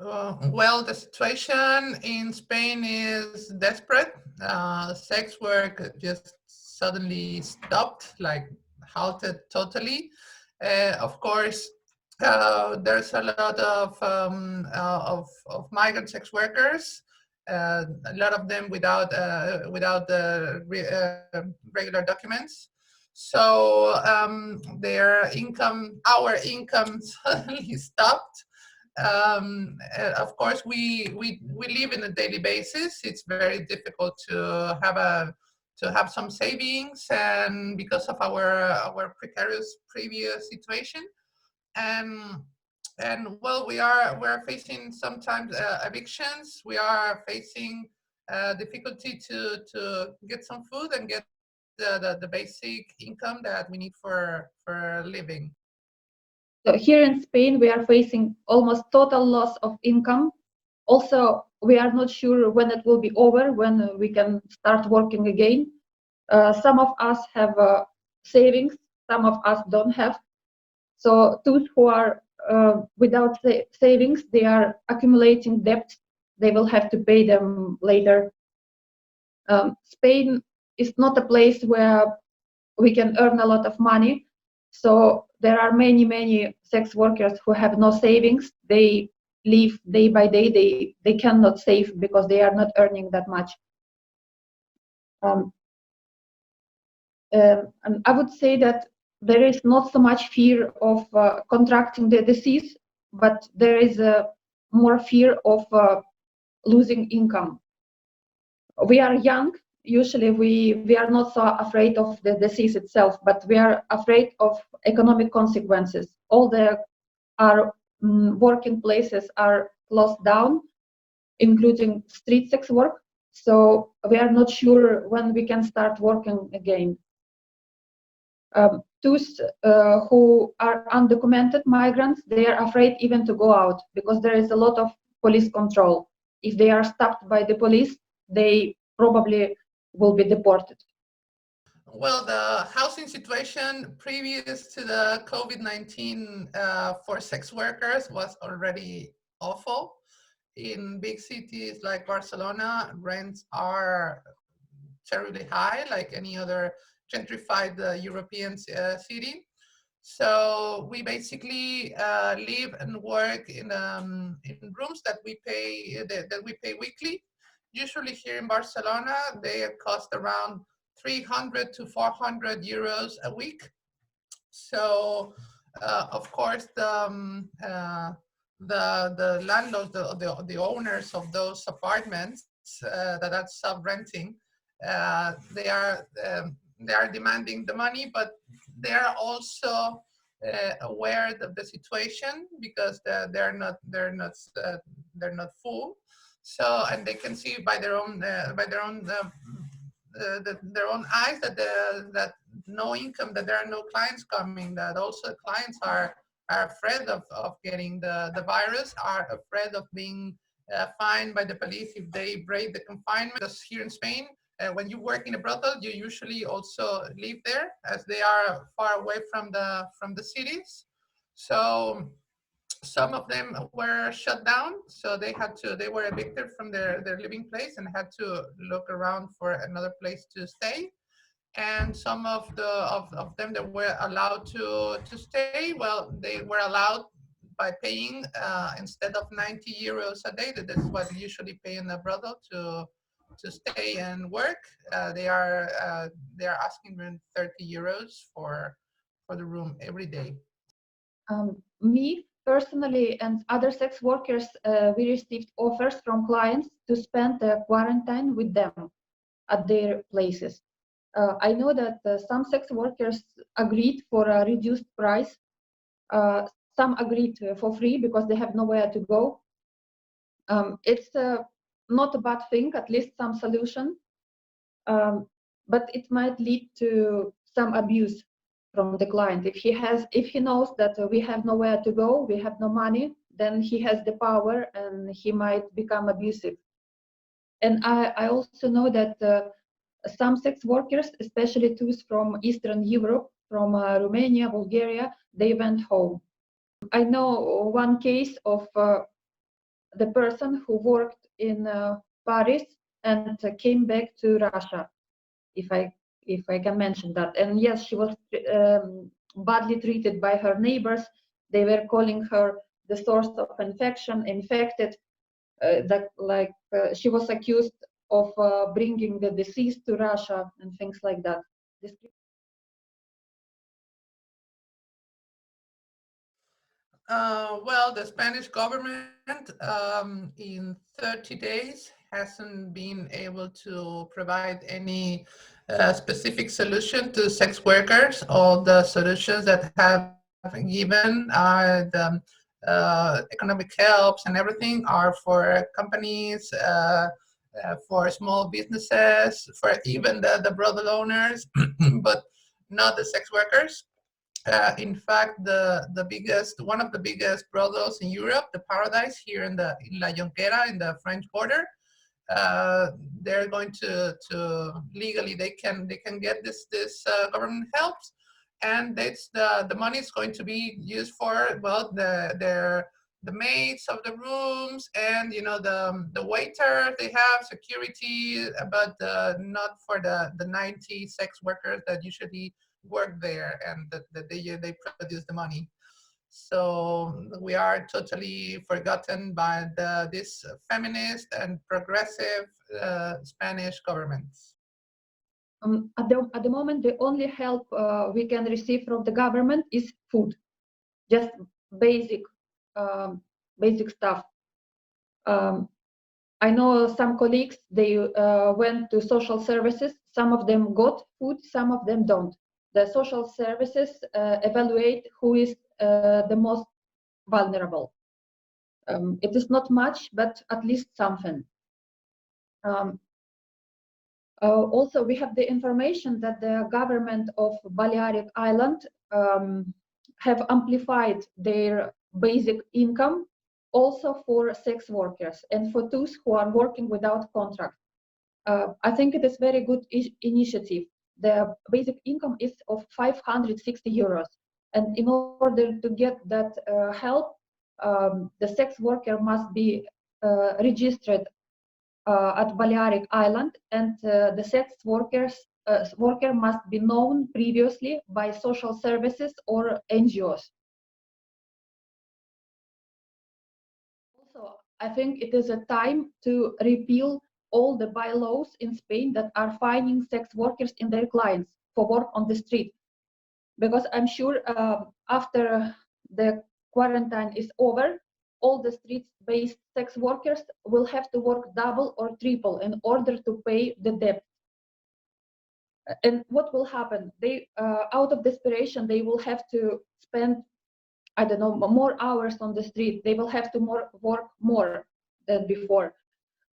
Well, the situation in Spain is desperate. Sex work just suddenly stopped, like halted totally. Of course, there's a lot of migrant sex workers. A lot of them without the regular documents. So our income suddenly stopped. Of course, we live in a daily basis. It's very difficult to have some savings, and because of our precarious previous situation, and well, we are facing sometimes evictions. We are facing difficulty to get some food and get the basic income that we need for living. So here in Spain, we are facing almost total loss of income. Also, we are not sure when it will be over, when we can start working again. Some of us have savings, some of us don't have. So those who are without savings, they are accumulating debts. They will have to pay them later. Spain is not a place where we can earn a lot of money. So there are many sex workers who have no savings. They live day by day. They cannot save because they are not earning that much. And I would say that there is not so much fear of contracting the disease, but there is more fear of losing income. We are young. Usually we are not so afraid of the disease itself, but we are afraid of economic consequences. All our working places are closed down, including street sex work. So we are not sure when we can start working again. Those who are undocumented migrants, they are afraid even to go out because there is a lot of police control. If they are stopped by the police, they probably will be deported. Well, the housing situation previous to the COVID-19 for sex workers was already awful. In big cities like Barcelona, rents are terribly high, like any other gentrified European city. So we basically live and work in rooms that we pay weekly. Usually here in Barcelona, they cost around 300 to 400 euros a week. So of course the landlords, the owners of those apartments that are sub renting, they are demanding the money, but they are also aware of the situation because they're not full. So, and they can see by their own eyes that no income, that there are no clients coming, that also clients are afraid of getting the virus, are afraid of being fined by the police if they break the confinement. Because here in Spain, when you work in a brothel, you usually also live there, as they are far away from the cities. So some of them were shut down, so they were evicted from their living place and had to look around for another place to stay. And some of them that were allowed to stay, well, they were allowed by paying instead of 90 euros a day, that is what they usually pay in a brothel to stay and work. They are asking them 30 euros for the room every day. Me personally and other sex workers, we received offers from clients to spend the quarantine with them at their places. I know that some sex workers agreed for a reduced price. Some agreed for free because they have nowhere to go. It's not a bad thing, at least some solution, but it might lead to some abuse from the client. If he knows that we have nowhere to go, we have no money, then he has the power and he might become abusive. And I also know that some sex workers, especially those from Eastern Europe, from Romania, Bulgaria, they went home. I know one case of the person who worked in Paris and came back to Russia, if I can mention that. And yes, she was badly treated by her neighbors. They were calling her the source of infection, infected. She was accused of bringing the disease to Russia and things like that. Well, the Spanish government in 30 days hasn't been able to provide any specific solution to sex workers. All the solutions that have given are the economic helps and everything are for companies, for small businesses, for even the brothel owners, but not the sex workers. In fact, one of the biggest brothels in Europe, the Paradise here in La Jonquera in the French border, they're going to legally they can get this government helps, and it's the money is going to be used for, well, the maids of the rooms, and the waiter they have security, but not for the 90 sex workers that usually work there and that they produce the money. So we are totally forgotten by this feminist and progressive Spanish governments. At the moment, the only help we can receive from the government is food, just basic stuff. I know some colleagues, they went to social services. Some of them got food, some of them don't. The social services evaluate who is the most vulnerable. It is not much, but at least something. Also, we have the information that the government of Balearic Island have amplified their basic income also for sex workers and for those who are working without contract. I think it is very good initiative. The basic income is of 560 euros. And in order to get that help, the sex worker must be registered at Balearic Island, and the sex worker must be known previously by social services or NGOs. Also, I think it is a time to repeal all the bylaws in Spain that are fining sex workers and their clients for work on the street. Because I'm sure after the quarantine is over, all the street-based sex workers will have to work double or triple in order to pay the debt. And what will happen? They, out of desperation, they will have to spend, I don't know, more hours on the street. They will have to work more than before.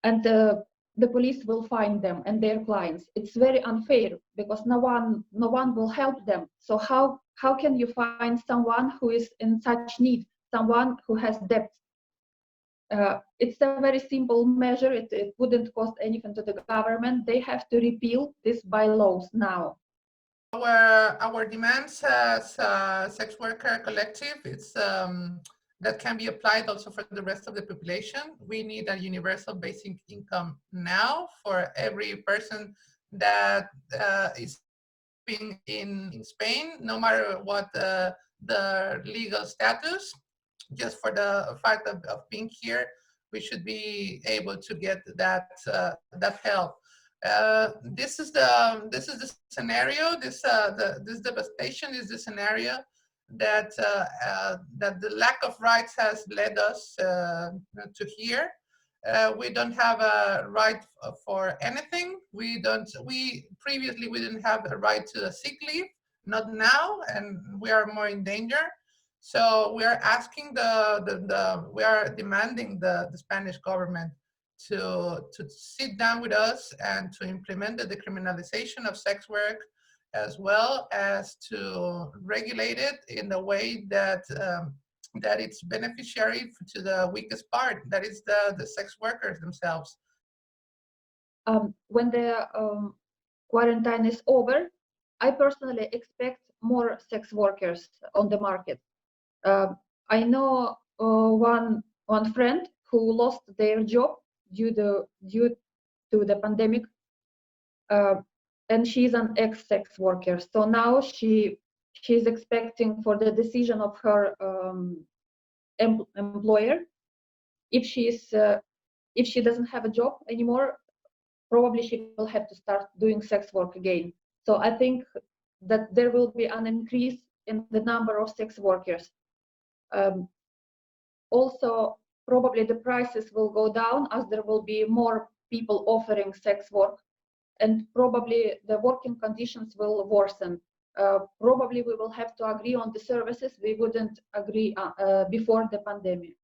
And the police will find them and their clients. It's very unfair because no one will help them. So how can you find someone who is in such need, someone who has debt? It's a very simple measure. It wouldn't cost anything to the government. They have to repeal these bylaws now. Our demands as a sex worker collective, it's that can be applied also for the rest of the population. We need a universal basic income now for every person that is living in Spain, no matter what the legal status. Just for the fact of being here, we should be able to get that help. This is the scenario. This devastation is the scenario that the lack of rights has led us to here. We don't have a right for anything. We previously we didn't have the right to a sick leave. Not now, and we are more in danger. So we are asking we are demanding the Spanish government to sit down with us and to implement the decriminalization of sex work, as well as to regulate it in the way that that it's beneficiary to the weakest part, that is the sex workers themselves. When the quarantine is over, I personally expect more sex workers on the market. I know one friend who lost their job due to the pandemic, and she's an ex-sex worker. So now she's expecting for the decision of her employer. If she doesn't have a job anymore, probably she will have to start doing sex work again. So I think that there will be an increase in the number of sex workers. Also, probably the prices will go down as there will be more people offering sex work, and probably the working conditions will worsen. Probably we will have to agree on the services we wouldn't agree before the pandemic.